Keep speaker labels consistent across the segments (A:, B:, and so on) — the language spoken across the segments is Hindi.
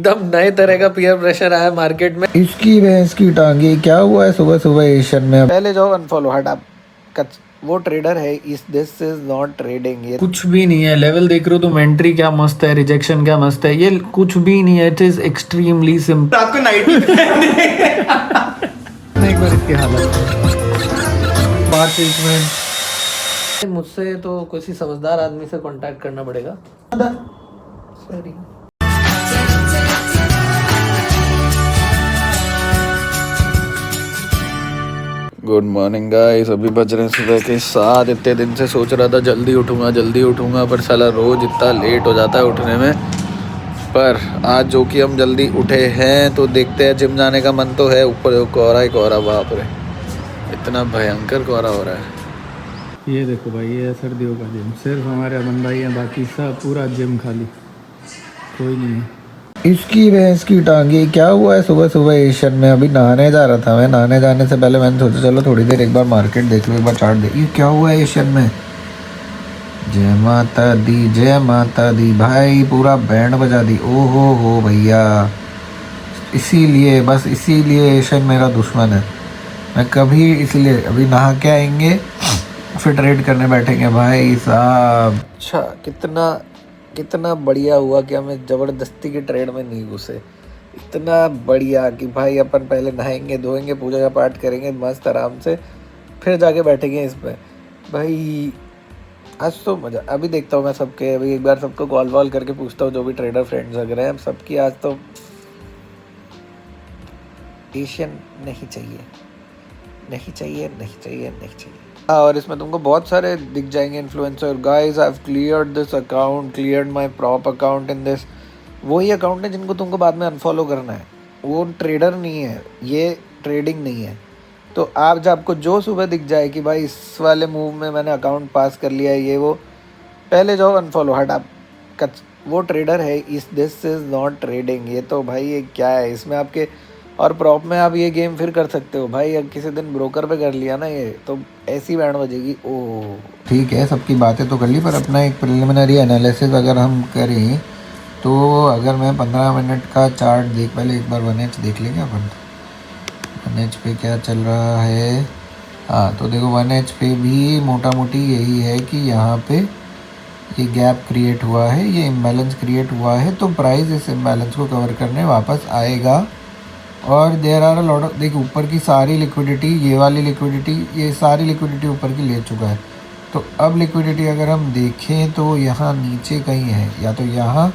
A: एकदम नए तरह का पीयर प्रेशर आया मार्केट में।
B: इसकी भैंस की टांगी, क्या हुआ है सुबह सुबह एशियन में?
A: पहले जाओ अनफॉलो हटा। वो ट्रेडर है, इस दिस इज नॉट ट्रेडिंग। ये
C: कुछ भी नहीं है। लेवल देख रहे हो तुम, एंट्री क्या मस्त है, रिजेक्शन क्या मस्त है, ये कुछ भी नहीं है। It is extremely simple.
A: आपको नाइटी
C: एक बार इसकी हालत मार्च में
A: मुझसे तो किसी समझदार आदमी से कांटेक्ट करना पड़ेगा। सॉरी।
B: गुड मॉर्निंग गाइस, अभी बज रहे हैं सुबह के 7। इतने दिन से सोच रहा था जल्दी उठूंगा पर साला रोज इतना लेट हो जाता है उठने में। पर आज जो कि हम जल्दी उठे हैं तो देखते हैं। जिम जाने का मन तो है, ऊपर कोहरा ही कोहरा, बाप रे इतना भयंकर कोहरा हो रहा है।
C: ये देखो भाई, ये सर्दियों का जिम, सिर्फ हमारे अमन भाई हैं, बाकी सब पूरा जिम खाली, कोई नहीं है।
B: इसकी भैंस की टांगी, क्या हुआ है सुबह सुबह एशियन में? अभी नहाने जा रहा था मैं। नहाने जाने से पहले मैंने सोचा चलो थोड़ी देर एक बार मार्केट देख लो, एक बार चार्ट देख। ये क्या हुआ है एशियन में? जय माता दी भाई, पूरा बैंड बजा दी। ओ हो भैया, इसीलिए बस इसीलिए एशियन मेरा दुश्मन है। मैं कभी इसलिए अभी नहा के आएंगे फिर ट्रेड करने बैठेंगे भाई साहब।
A: अच्छा, कितना बढ़िया हुआ कि हमें ज़बरदस्ती की ट्रेड में नहीं घुसे। इतना बढ़िया कि भाई अपन पहले नहाएंगे धोएंगे, पूजा का पाठ करेंगे मस्त आराम से, फिर जाके बैठेंगे इसमें। भाई आज तो मज़ा। अभी देखता हूँ मैं सबके, अभी एक बार सबको कॉल वॉल करके पूछता हूँ जो भी ट्रेडर फ्रेंड्स वगैरह हैं सबकी। आज तो एशियन नहीं चाहिए। और इसमें तुमको बहुत सारे दिख जाएंगे influencer. Guys I have cleared this account, cleared my prop account in this. वही अकाउंट है जिनको तुमको बाद में अनफॉलो करना है। वो ट्रेडर नहीं है, ये ट्रेडिंग नहीं है। तो आप जब आपको जो सुबह दिख जाए कि भाई इस वाले मूव में मैंने अकाउंट पास कर लिया है, ये वो, पहले जाओ अनफॉलो हटा। वो ट्रेडर है, इस दिस इज़ नॉट ट्रेडिंग। ये तो भाई ये क्या है इसमें आपके। और प्रॉप में आप ये गेम फिर कर सकते हो भाई। अगर किसी दिन ब्रोकर पे कर लिया ना ये, तो ऐसी बैंड बजेगी। ओह
B: ठीक है, सबकी बातें तो कर ली, पर अपना एक प्रिलिमिनरी एनालिसिस अगर हम करें तो अगर मैं 15 मिनट का चार्ट देख, पहले एक बार 1H देख लेंगे अपन। 1H पे क्या चल रहा है? हाँ तो देखो 1H पे भी मोटा मोटी यही है कि यहाँ पे ये गैप क्रिएट हुआ है, ये इम्बैलेंस क्रिएट हुआ है। तो प्राइस इस इम्बैलेंस को कवर करने वापस आएगा। और there are a lot of, देखिए ऊपर की सारी लिक्विडिटी, ये वाली लिक्विडिटी, ये सारी लिक्विडिटी ऊपर की ले चुका है। तो अब लिक्विडिटी अगर हम देखें तो यहाँ नीचे कहीं है, या तो यहाँ।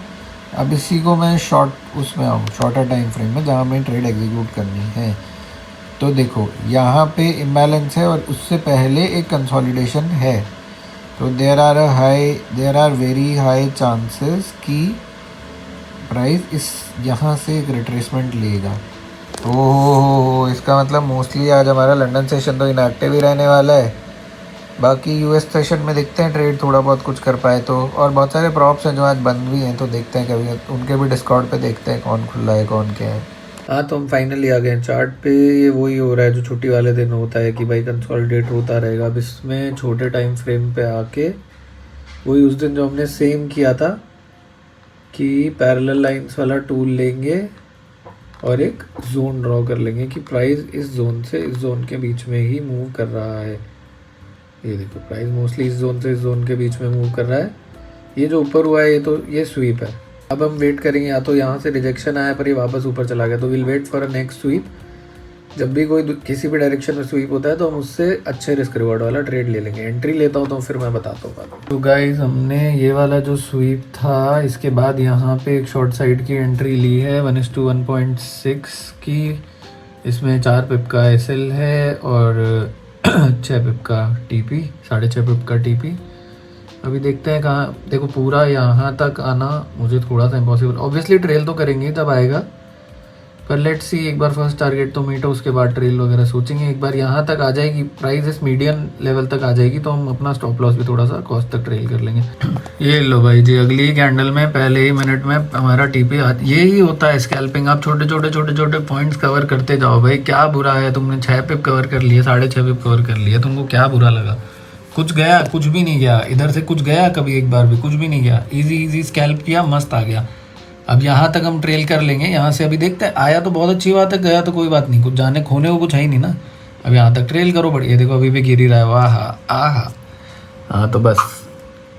B: अब इसी को मैं शॉर्ट उसमें आऊँ, शॉर्टर टाइम फ्रेम में जहाँ मैं ट्रेड एग्जीक्यूट करनी है। तो देखो यहाँ पे इम्बैलेंस है और उससे पहले एक कंसोलिडेशन है। तो there are very high chances कि प्राइस इस यहाँ से एक रिट्रेसमेंट लेगा। ओह, इसका मतलब मोस्टली आज हमारा लंदन सेशन तो इनएक्टिव ही रहने वाला है। बाकी यूएस सेशन में देखते हैं ट्रेड थोड़ा बहुत कुछ कर पाए तो। और बहुत सारे प्रॉप्स हैं जो आज बंद भी हैं, तो देखते हैं कभी उनके भी डिस्कॉर्ड पे देखते हैं कौन खुला है कौन क्या है।
C: हाँ तो हम फाइनली आ गए चार्ट पे। ये वही हो रहा है जो छुट्टी वाले दिन होता है कि भाई कंसोलिडेट होता रहेगा। अब इसमें छोटे टाइम फ्रेम पे आके वही उस दिन जो हमने सेम किया था कि पैरेलल लाइंस वाला टूल लेंगे और एक जोन ड्रॉ कर लेंगे कि प्राइस इस जोन से इस जोन के बीच में ही मूव कर रहा है। ये देखो प्राइस मोस्टली इस जोन से इस जोन के बीच में मूव कर रहा है। ये जो ऊपर हुआ है ये तो ये स्वीप है। अब हम वेट करेंगे, या तो यहाँ से रिजेक्शन आया पर ये वापस ऊपर चला गया, तो will wait for a next sweep. जब भी कोई किसी भी डायरेक्शन में स्वीप होता है तो हम उससे अच्छे रिस्क रिवॉर्ड वाला ट्रेड ले लेंगे। एंट्री लेता हूँ तो फिर मैं बताता हूँ। तो गाइस हमने ये वाला जो स्वीप था, इसके बाद यहाँ पे एक शॉर्ट साइड की एंट्री ली है 1:1.6 की। इसमें 4 पिप का SL है और 6 पिप का TP, 6.5 पिप का TP। अभी देखते हैं कहाँ। देखो पूरा यहाँ तक आना मुझे थोड़ा सा इम्पॉसिबल, ऑब्वियसली ट्रेल तो करेंगे जब आएगा, पर लेट्स सी। एक बार फर्स्ट टारगेट तो मीट हो, उसके बाद ट्रेल वगैरह सोचेंगे। एक बार यहाँ तक आ जाएगी प्राइस, इस मीडियम लेवल तक आ जाएगी तो हम अपना स्टॉप लॉस भी थोड़ा सा कॉस्ट तक ट्रेल कर लेंगे। ये लो भाई जी, अगली कैंडल में पहले ही मिनट में हमारा TP यही होता है स्कैल्पिंग। आप छोटे पॉइंट्स कवर करते जाओ भाई। क्या बुरा है, तुमने 6 पिप कवर कर लिए, 6.5 पिप कवर कर लिए, तुमको क्या बुरा लगा? कुछ गया? कुछ भी नहीं गया। इधर से कुछ गया कभी एक बार भी? कुछ भी नहीं गया। इजी स्कैल्प किया, मस्त आ गया। अब यहाँ तक हम ट्रेल कर लेंगे, यहाँ से अभी देखते हैं, आया तो बहुत अच्छी बात है, गया तो कोई बात नहीं, कुछ जाने खोने को कुछ है ही नहीं ना। अब यहाँ तक ट्रेल करो बढ़िया, देखो अभी भी गिर ही रहा है, वाह आहा। हाँ तो बस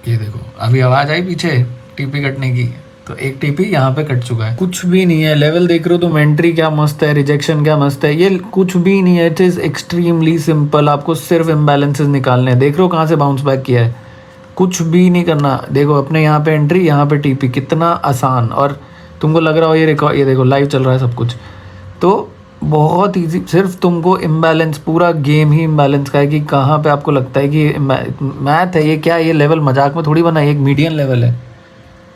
C: ये देखो अभी आवाज़ आई पीछे टीपी कटने की, तो एक टीपी यहाँ पे कट चुका है। कुछ भी नहीं है, लेवल देख रहे हो तुम, एंट्री क्या मस्त है, रिजेक्शन क्या मस्त है, ये कुछ भी नहीं है। इट इज़ एक्सट्रीमली सिंपल, आपको सिर्फ इम्बैलेंसेस निकालने हैं। देख रहे हो कहाँ से बाउंस बैक किया है, कुछ भी नहीं करना। देखो अपने यहाँ पे एंट्री, यहाँ पे टीपी, कितना आसान। और तुमको लग रहा हो ये रिकॉर्ड, ये देखो लाइव चल रहा है सब कुछ, तो बहुत इजी। सिर्फ तुमको इम्बैलेंस, पूरा गेम ही इम्बैलेंस का है कि कहाँ पे आपको लगता है कि मैथ है ये, क्या ये लेवल मजाक में थोड़ी बना है, एक मीडियम लेवल है।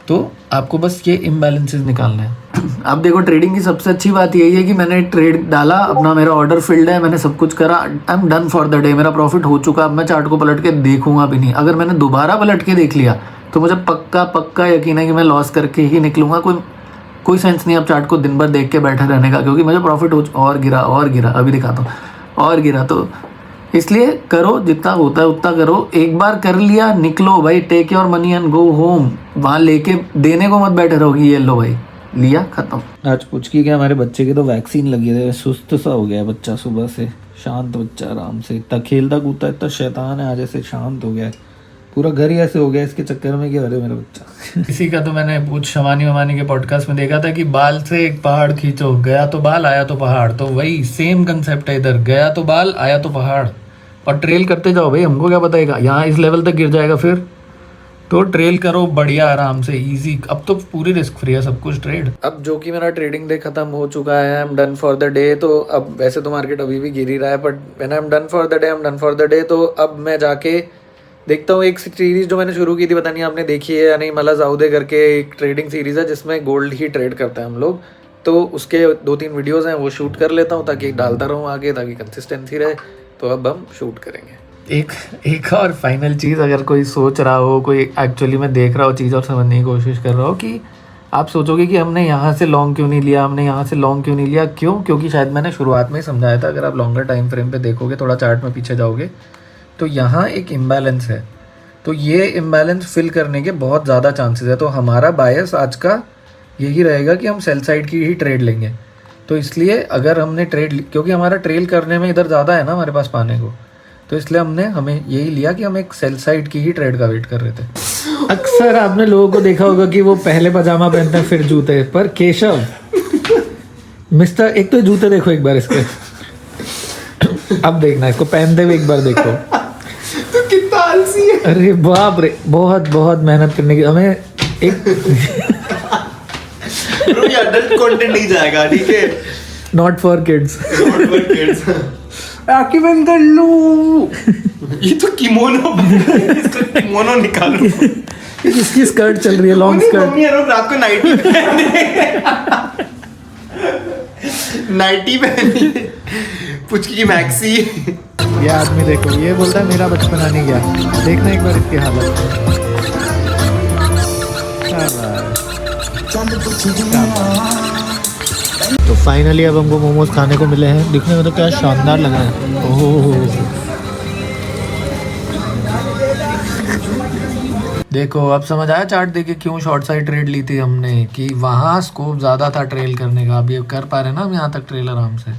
C: तो आपको बस ये इम्बैलेंसेस निकालना है। अब देखो ट्रेडिंग की सबसे अच्छी बात यही है कि मैंने ट्रेड डाला अपना, मेरा ऑर्डर फिल्ड है, मैंने सब कुछ करा, I am done for the day, मेरा प्रॉफिट हो चुका। अब मैं चार्ट को पलट के देखूंगा भी नहीं। अगर मैंने दोबारा पलट के देख लिया तो मुझे पक्का यकीन है कि मैं लॉस करके ही निकलूंगा। कोई सेंस नहीं अब चार्ट को दिन भर देख के बैठे रहने का, क्योंकि मुझे प्रॉफिट हो और गिरा, अभी दिखाता हूँ, और गिरा। तो इसलिए करो, जितना होता है उतना करो। एक बार कर लिया, निकलो भाई, take your money and go home. वहाँ लेके देने को मत बैठे रहो कि ये लो भाई, लिया खत्म। आज पूछ की क्या, हमारे बच्चे की तो वैक्सीन लगी है, सुस्त सा हो गया बच्चा सुबह से, शांत बच्चा, आराम से, इतना खेलता कूदता, इतना शैतान है, आज ऐसे शांत हो गया है। पूरा घर ही ऐसे हो गया इसके चक्कर में कि अरे मेरा बच्चा। इसी का तो मैंने कुछ शमानी वमानी के पॉडकास्ट में देखा था कि बाल से एक पहाड़ खींचो, गया तो बाल आया तो पहाड़। तो वही सेम कंसेप्ट है इधर, गया तो बाल आया तो पहाड़। और ट्रेल करते जाओ भाई, हमको क्या बताएगा, यहाँ इस लेवल तक गिर जाएगा फिर, तो ट्रेल करो बढ़िया आराम से, इजी। अब तो पूरी रिस्क फ्री है सब कुछ ट्रेड। अब जो कि मेरा ट्रेडिंग डे खत्म हो चुका है, I am done for the day. तो अब वैसे तो मार्केट अभी भी गिर ही रहा है, but when I am done for the day, I am done for the day. तो अब मैं जाके देखता हूँ, एक सीरीज जो मैंने शुरू की थी, पता नहीं आपने देखी है या नहीं, मला जाउदे करके एक ट्रेडिंग सीरीज है जिसमें गोल्ड ही ट्रेड करते हैं हम लोग। तो उसके 2-3 वीडियोज़ हैं, वो शूट कर लेता हूँ ताकि डालता रहूँ आगे, ताकि कंसिस्टेंसी रहे। तो अब हम शूट करेंगे। एक और फाइनल चीज़, अगर कोई सोच रहा हो, कोई एक्चुअली में देख रहा हो चीज़ और समझने की कोशिश कर रहा हो कि आप सोचोगे कि हमने यहाँ से लॉन्ग क्यों नहीं लिया, हमने यहाँ से लॉन्ग क्यों नहीं लिया, क्यों? क्योंकि शायद मैंने शुरुआत में ही समझाया था। अगर आप लॉन्गर टाइम फ्रेम पे देखोगे, थोड़ा चार्ट में पीछे जाओगे, तो यहाँ एक इम्बैलेंस है। तो ये इम्बैलेंस फिल करने के बहुत ज़्यादा चांसेस है। तो हमारा बायस आज का यही रहेगा कि हम सेल साइड की ही ट्रेड लेंगे। तो इसलिए अगर हमने ट्रेड, क्योंकि हमारा ट्रेल करने में इधर ज़्यादा है ना हमारे पास पाने को, तो इसलिए हमें यही लिया कि हम एक सेल साइड की ही ट्रेड का वेट कर रहे थे। अक्सर आपने लोगों को देखा होगा कि वो पहले पजामा पहनते हैं फिर जूते, पर केशव मिस्टर, एक तो जूते देखो एक बार इसके, अब देखना इसको पहनते हुए एक बार देखो,
D: तो कितना आलसी है।
C: अरे बाप रे, बहुत बहुत मेहनत करने की हमें एक
D: ब्रो ये अडल्ट कंटेंट नहीं जाएगा, ठीक है,
C: नॉट फॉर किड्स।
D: आके बंद कर लो। ये तो किमोनो, इसका किमोनो निकालो।
C: इसकी स्कर्ट चल रही है, लॉन्ग स्कर्ट।
D: मम्मी यार रात को नाइटी पहनी, पुचकी की मैक्सी।
C: ये आदमी देखो, ये बोलता है मेरा बचपना नहीं गया। देखना एक बार इसकी हालत। तो फाइनली अब हमको मोमोज खाने को मिले हैं। दिखने में तो क्या शानदार लग रहा है। ओह देखो, अब समझ आया चार्ट देखे क्यों शॉर्ट साइड ट्रेड ली थी हमने, कि वहाँ स्कोप ज़्यादा था ट्रेल करने का। अभी कर पा रहे ना हम यहाँ तक ट्रेल आराम से।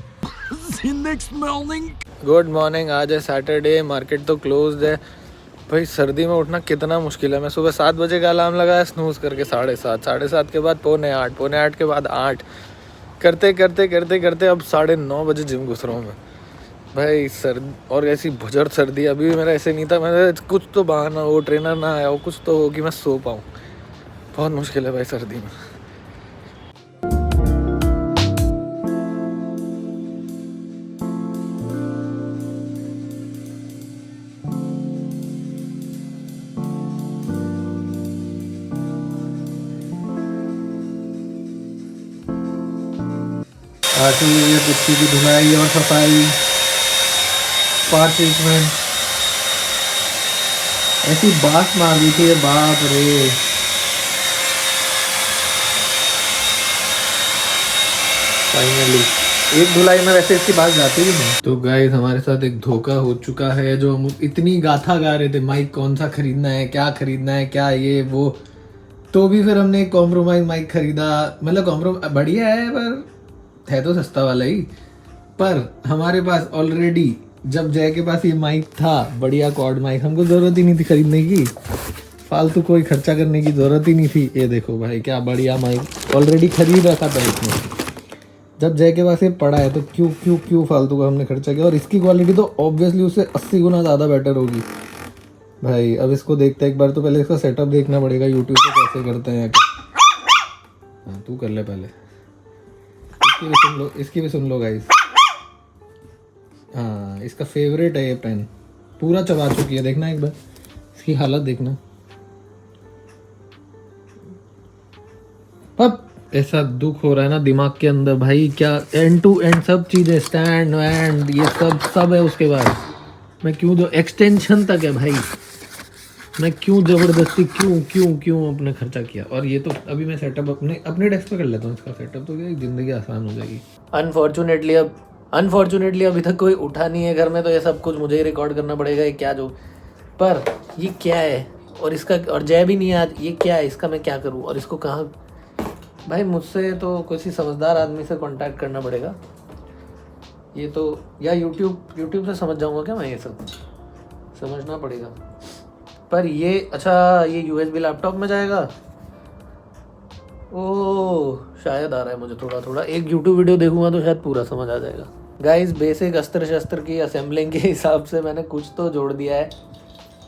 C: गुड मॉर्निंग, आज है सैटरडे, मार्केट तो क्लोज्ड है। भाई सर्दी में उठना कितना मुश्किल है। मैं सुबह 7 बजे का अलार्म लगाया, स्नूज करके 7:30, 7:30 के बाद 7:45, 7:45 के बाद 8, करते करते अब 9:30 बजे जिम घुस रहा हूँ मैं। भाई सर्दी, और ऐसी भुजर सर्दी। अभी भी मेरा ऐसे नहीं था, मैं कुछ तो बहाना हो, ट्रेनर ना आया हो, कुछ तो हो कि मैं सो पाऊँ। बहुत मुश्किल है भाई सर्दी में। आती है कुत्ती की धुलाई और सफाई, स्पा ट्रीटमेंट, ऐसी बात मार दी थी, बाप रे। फाइनली एक धुलाई में वैसे इसकी बात जाती ही नहीं। तो गाइस हमारे साथ एक धोखा हो चुका है। जो हम इतनी गाथा गा रहे थे, माइक कौन सा खरीदना है, क्या खरीदना है, क्या ये वो, तो भी फिर हमने एक कॉम्प्रोमाइज माइक खरीदा, मतलब कॉम्प्रोमाइज बढ़िया है पर है तो सस्ता वाला ही। पर हमारे पास ऑलरेडी जब जय के पास ये माइक था बढ़िया कॉर्ड माइक, हमको ज़रूरत ही नहीं थी खरीदने की, फालतू कोई खर्चा करने की ज़रूरत ही नहीं थी। ये देखो भाई क्या बढ़िया माइक ऑलरेडी खरीद रखा था इसमें, जब जय के पास ये पड़ा है तो क्यों क्यों क्यों फालतू का हमने खर्चा किया। और इसकी क्वालिटी तो ऑब्वियसली उससे 80 गुना ज़्यादा बेटर होगी भाई। अब इसको देखते हैं एक बार, तो पहले इसका सेटअप देखना पड़ेगा यूट्यूब पे कैसे करते हैं। हाँ तू कर ले पहले, इसकी भी सुन लो गाइस। हाँ इसका फेवरेट है ये पेन, पूरा चबा चुकी है, देखना एक बार इसकी हालत देखना। अब ऐसा दुख हो रहा है ना दिमाग के अंदर भाई, क्या एंड टू एंड सब चीज़ें, स्टैंड वैंड ये सब है उसके बाद। मैं क्यों जो एक्सटेंशन तक है भाई, मैं क्यों ज़बरदस्ती क्यों अपने खर्चा किया। और ये तो अभी मैं सेटअप अपने डेस्क पे कर लेता हूँ इसका सेटअप, तो क्या ज़िंदगी आसान हो जाएगी। अनफॉर्चुनेटली अभी तक कोई उठा नहीं है घर में, तो ये सब कुछ मुझे ही रिकॉर्ड करना पड़ेगा। ये क्या जो, पर ये क्या है और इसका, और जय भी नहीं है आज, ये क्या है इसका मैं क्या करूँ और इसको कहाँ। भाई मुझसे तो किसी समझदार आदमी से कांटेक्ट करना पड़ेगा ये तो, या यूट्यूब से समझ जाऊंगा क्या मैं, ये सब समझना पड़ेगा। पर ये अच्छा ये USB लैपटॉप में जाएगा, ओह शायद आ रहा है मुझे थोड़ा एक यूट्यूब वीडियो देखूंगा तो शायद पूरा समझ आ जाएगा। गाइस बेसिक अस्त्र शस्त्र की असेंबलिंग के हिसाब से मैंने कुछ तो जोड़ दिया है,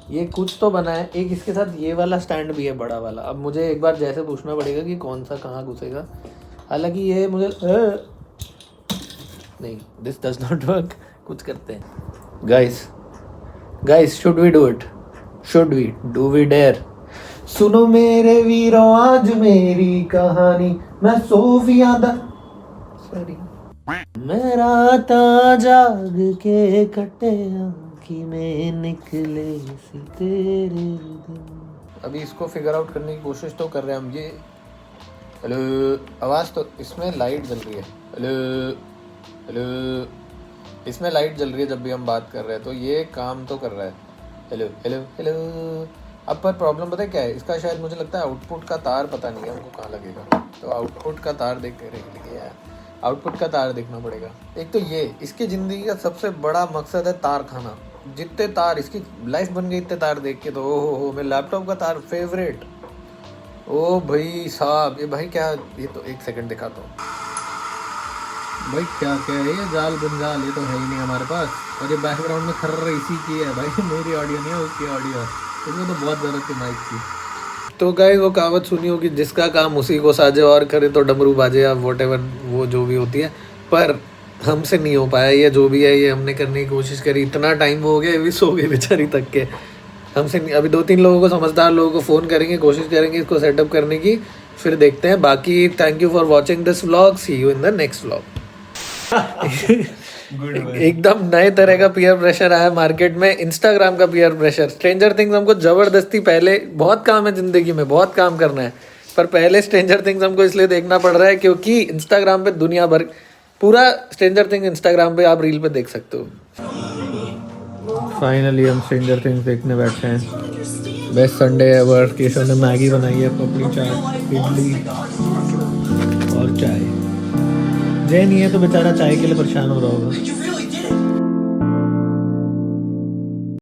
C: ये कुछ तो बना है। एक इसके साथ ये वाला स्टैंड भी है बड़ा वाला। अब मुझे एक बार जैसे पूछना पड़ेगा कि कौन सा कहाँ घुसेगा, हालांकि ये मुझे नहीं, दिस डज नॉट वर्क। कुछ करते हैं guys, should we do it, do we dare. सुनो मेरे वीरों आज मेरी कहानी, मैं सोफिया दा सॉरी मेरा ता जाग के कटे कि में निकले सी तेरे दिन। अभी इसको फिगर आउट करने की कोशिश तो कर रहे हैं हम। ये हेलो आवाज़ तो इसमें लाइट जल रही है, हेलो इसमें लाइट जल रही है जब भी हम बात कर रहे हैं, तो ये काम तो कर रहा है। हेलो अब पर प्रॉब्लम पता है क्या है इसका, शायद मुझे लगता है आउटपुट का तार पता नहीं है हमको कहाँ लगेगा, तो आउटपुट का तार देख के यार आउटपुट का तार देखना पड़ेगा। एक तो ये इसकी ज़िंदगी का सबसे बड़ा मकसद है तार खाना, जितने तार इसकी लाइफ बन गई इतने तार देख के, तो ओहो मेरे लैपटॉप का तार फेवरेट। ओ भाई साहब ये भाई क्या, ये तो एक सेकंड दिखाता हूँ भाई, क्या क्या है ये जाल गुंजाल, ये तो है ही नहीं हमारे पास। और ये बैकग्राउंड में खर्र इसी की है भाई, मेरी ऑडियो नहीं है उसकी ऑडियो, इसमें तो बहुत ज़रूरत थी माइक की। तो गाइस वो कहावत सुनी होगी, जिसका काम उसी को साजे और करे तो डमरू बाजे, या वॉटेवर वो जो भी होती है। पर हमसे नहीं हो पाया ये, जो भी है ये हमने करने की कोशिश करी, इतना टाइम हो गया अभी सो गए बेचारी तक के, हमसे नहीं। अभी 2-3 लोगों को, समझदार लोगों को फ़ोन करेंगे, कोशिश करेंगे इसको सेटअप करने की, फिर देखते हैं। बाकी thank you for watching this vlog, see you in the next vlog. एकदम नए तरह का पीयर प्रेशर आया मार्केट में, इंस्टाग्राम का पीयर प्रेशर। स्ट्रेंजर थिंग्स हमको जबरदस्ती, पहले बहुत काम है जिंदगी में, बहुत काम करना है, पर पहले स्ट्रेंजर थिंग्स हमको इसलिए देखना पड़ रहा है क्योंकि इंस्टाग्राम पे दुनिया भर पूरा स्ट्रेंजर थिंग्स इंस्टाग्राम पे आप रील पे देख सकते हो। फाइनली हम स्ट्रेंजर थिंग्स देखने बैठे हैं। Best Sunday ever. केशव ने मैगी बनाई है, पपड़ी चाट, इडली और चाय। जय नहीं है तो बेचारा चाय के लिए परेशान हो रहा होगा।